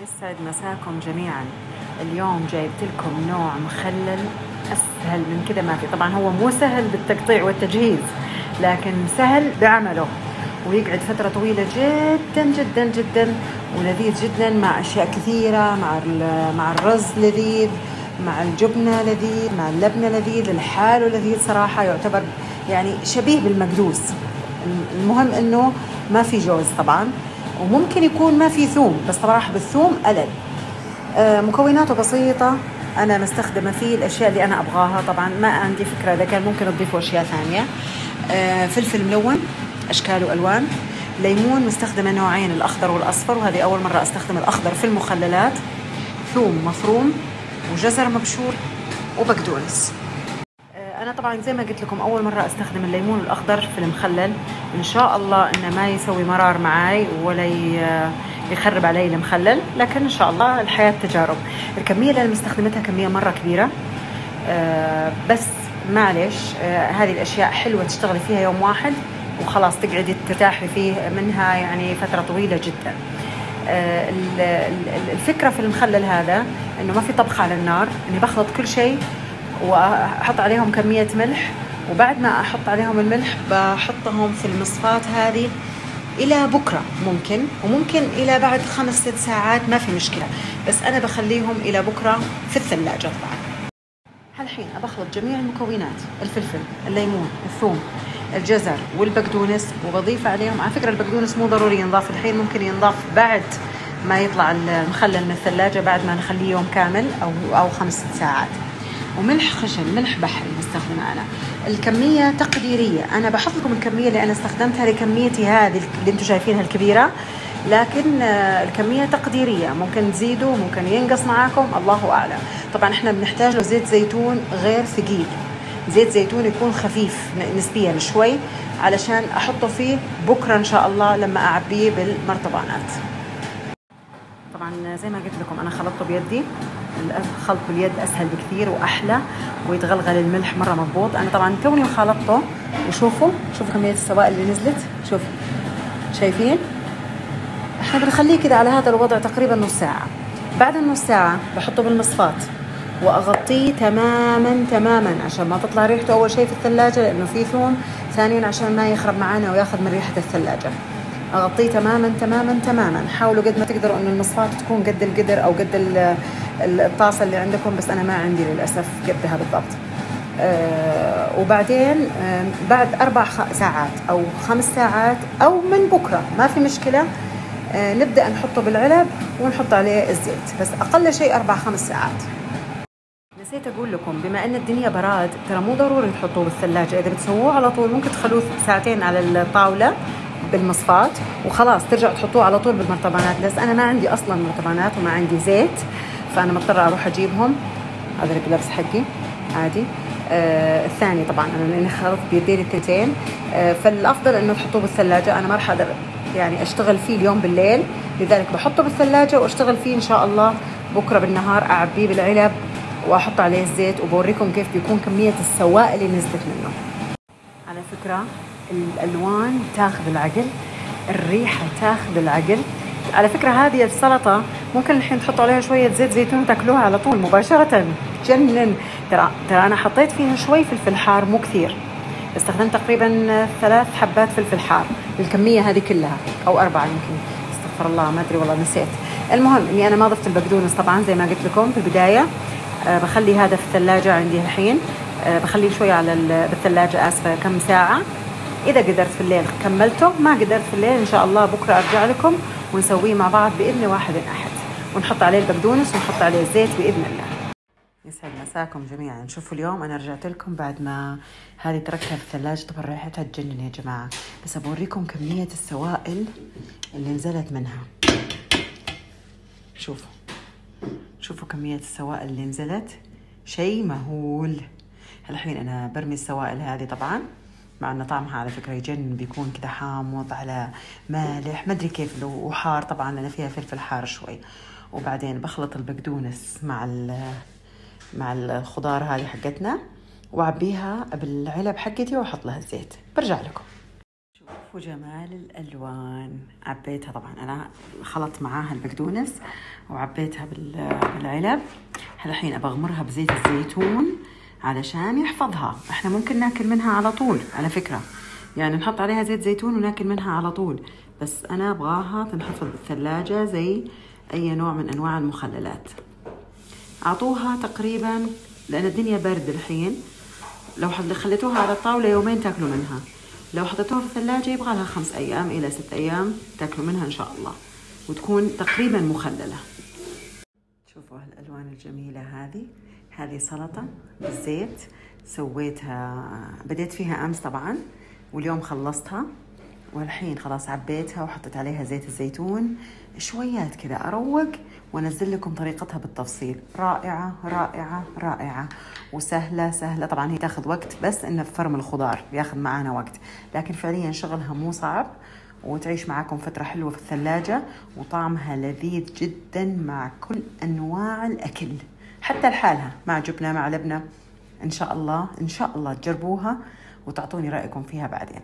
يسعد مساكم جميعا. اليوم جايبت لكم نوع مخلل أسهل من كده ما في. طبعا هو مو سهل بالتقطيع والتجهيز، لكن سهل بعمله ويقعد فترة طويلة جدا جدا جدا، ولذيذ جدا مع أشياء كثيرة، مع الرز لذيذ، مع الجبنة لذيذ، مع اللبنة لذيذ، الحال لذيذ صراحة. يعتبر يعني شبيه بالمقدوس. المهم إنه ما في جوز طبعا، وممكن يكون ما في ثوم، بس صراحة بالثوم ألل. مكوناته بسيطة، أنا مستخدمة فيه الأشياء اللي أنا أبغاها. طبعا ما عندي فكرة إذا كان ممكن أضيفوا أشياء ثانية. فلفل ملون أشكال وألوان، ليمون مستخدمة نوعين، الأخضر والأصفر، وهذه أول مرة أستخدم الأخضر في المخللات، ثوم مفروم وجزر مبشور وبقدونس. أنا طبعا زي ما قلت لكم أول مرة أستخدم الليمون الأخضر في المخلل. إن شاء الله إنه ما يسوي مرار معاي ولا يخرب علي المخلل، لكن إن شاء الله الحياة تجارب. الكمية اللي أنا مستخدمتها كمية مرة كبيرة، بس معلش، هذه الأشياء حلوة تشتغلي فيها يوم واحد وخلاص تقعدي ترتاحي فيه منها يعني فترة طويلة جدا. الفكرة في المخلل هذا إنه ما في طبخ على النار، إني بخلط كل شيء وأحط عليهم كمية ملح، وبعد ما أحط عليهم الملح بحطهم في المصفاة هذه إلى بكرة ممكن، وممكن إلى بعد 5-6 ساعات، ما في مشكلة، بس أنا بخليهم إلى بكرة في الثلاجة. طبعا هالحين أبخلط جميع المكونات، الفلفل، الليمون، الثوم، الجزر والبقدونس، وبضيف عليهم، على فكرة البقدونس مو ضروري ينضاف الحين، ممكن ينضاف بعد ما يطلع المخلل من الثلاجة، بعد ما نخليه يوم كامل أو 5-6 ساعات. وملح خشن، ملح بحري مستخدمة أنا. الكمية تقديرية، أنا بحط لكم الكمية اللي أنا استخدمتها لكميتي هذه اللي أنتم شايفينها الكبيرة، لكن الكمية تقديرية، ممكن تزيدوا ممكن ينقص معاكم، الله أعلم. طبعا إحنا بنحتاج له زيت زيتون غير ثقيل، زيت زيتون يكون خفيف نسبيا شوي، علشان أحطه فيه بكرة إن شاء الله لما أعبيه بالمرطبانات. طبعا زي ما قلت لكم أنا خلطته بيدي، الخلط باليد أسهل بكثير وأحلى، ويتغلغل الملح مرة مضبوط. أنا طبعا توني وخلطته، وشوفوا كمية السوائل اللي نزلت، شوفوا شايفين. احنا بنخليه كده على هذا الوضع تقريبا نص ساعة. بعد النص ساعة بحطه بالمصفاة وأغطيه تماما عشان ما تطلع ريحته أول شيء في الثلاجة، لأنه فيه ثوم، ثانيا عشان ما يخرب معانا وياخذ من ريحة الثلاجة. أغطيه تماما. حاولوا قد ما تقدروا إنه المصفاة تكون قد القدر أو قد الطاسة اللي عندكم، بس أنا ما عندي للأسف قدها بالضبط. وبعدين بعد 4 ساعات أو 5 ساعات أو من بكرة ما في مشكلة، نبدأ نحطه بالعلب ونحط عليه الزيت، بس أقل شيء 4-5 ساعات. نسيت أقول لكم، بما أن الدنيا براد، ترى مو ضروري تحطوه بالثلاجة. إذا بتسووه على طول ممكن تخلوه 2 ساعتين على الطاولة بالمصفاة وخلاص ترجعوا تحطوه على طول بالمرطبانات. بس أنا ما عندي أصلا مرطبانات وما عندي زيت، فأنا مضطرة أروح أجيبهم. هذا الجلافز حقي عادي. الثاني طبعا أنا لأني خلطت بيدين التنتين، فالأفضل إنه تحطوه بالثلاجة. أنا ما راح أقدر يعني أشتغل فيه اليوم بالليل، لذلك بحطه بالثلاجة وأشتغل فيه إن شاء الله بكرة بالنهار، أعبيه بالعلب وأحط عليه الزيت، وبوريكم كيف بيكون كمية السوائل اللي نزلت منه. على فكرة الألوان تاخذ العقل، الريحة تاخذ العقل. على فكرة هذه السلطة ممكن الحين تحطوا عليها شوية زيت زيتون وتاكلوها على طول مباشرة، تجنن. ترى أنا حطيت فيها شوي فلفل حار، مو كثير، استخدمت تقريبا 3 حبات فلفل حار للكمية هذه كلها، أو 4 يمكن، استغفر الله ما أدري والله نسيت. المهم إني أنا ما ضفت البقدونس طبعا زي ما قلت لكم في البداية. بخلي هذا في الثلاجة عندي الحين، بخليه شوي على بالثلاجة آسفة كم ساعة. إذا قدرت في الليل كملته، ما قدرت في الليل إن شاء الله بكرة أرجع لكم ونسويه مع بعض بإذن واحد أحد، ونحط عليه البقدونس ونحط عليه الزيت بإذن الله. يسعد مساكم جميعا. شوفوا اليوم أنا رجعت لكم بعد ما هذه تركتها في الثلاجة، طبعا ريحتها تجنن يا جماعة، بس أبوريكم كمية السوائل اللي نزلت منها. شوفوا كمية السوائل اللي نزلت، شيء مهول. الحين أنا برمي السوائل هذه طبعا، مع أن طعمها على فكرة يجنن، بيكون كده حامض على مالح، ما أدري كيف، لو حار طبعا لأن فيها فلفل حار شوي. وبعدين بخلط البقدونس مع الخضار هذه حقتنا، وأعبيها بالعلب حقتي وأحط لها الزيت. برجع لكم. شوفوا جمال الألوان. عبيتها طبعا، أنا خلطت معاها البقدونس وعبيتها بالعلب. الحين أبغمرها بزيت الزيتون علشان يحفظها. احنا ممكن ناكل منها على طول على فكرة، يعني نحط عليها زيت زيتون وناكل منها على طول، بس أنا أبغاها تنحفظ بالثلاجة زي أي نوع من أنواع المخللات. أعطوها تقريبا، لأن الدنيا برد الحين، لو خليتوها على الطاولة يومين تاكلوا منها، لو حطيتوها في الثلاجة يبغى لها 5 أيام إلى 6 أيام تاكلوا منها إن شاء الله، وتكون تقريبا مخللة. شوفوا هالألوان الجميلة هذه سلطة بالزيت، سويتها بديت فيها أمس طبعا، واليوم خلصتها، والحين خلاص عبيتها وحطيت عليها زيت الزيتون شويات كذا أروق، وأنزل لكم طريقتها بالتفصيل. رائعة رائعة رائعة وسهلة. طبعا هي تاخذ وقت، بس إن فرم الخضار بياخذ معانا وقت، لكن فعليا شغلها مو صعب، وتعيش معاكم فترة حلوة في الثلاجة، وطعمها لذيذ جدا مع كل أنواع الأكل، حتى لحالها مع جبنة مع لبنة. إن شاء الله تجربوها وتعطوني رأيكم فيها بعدين.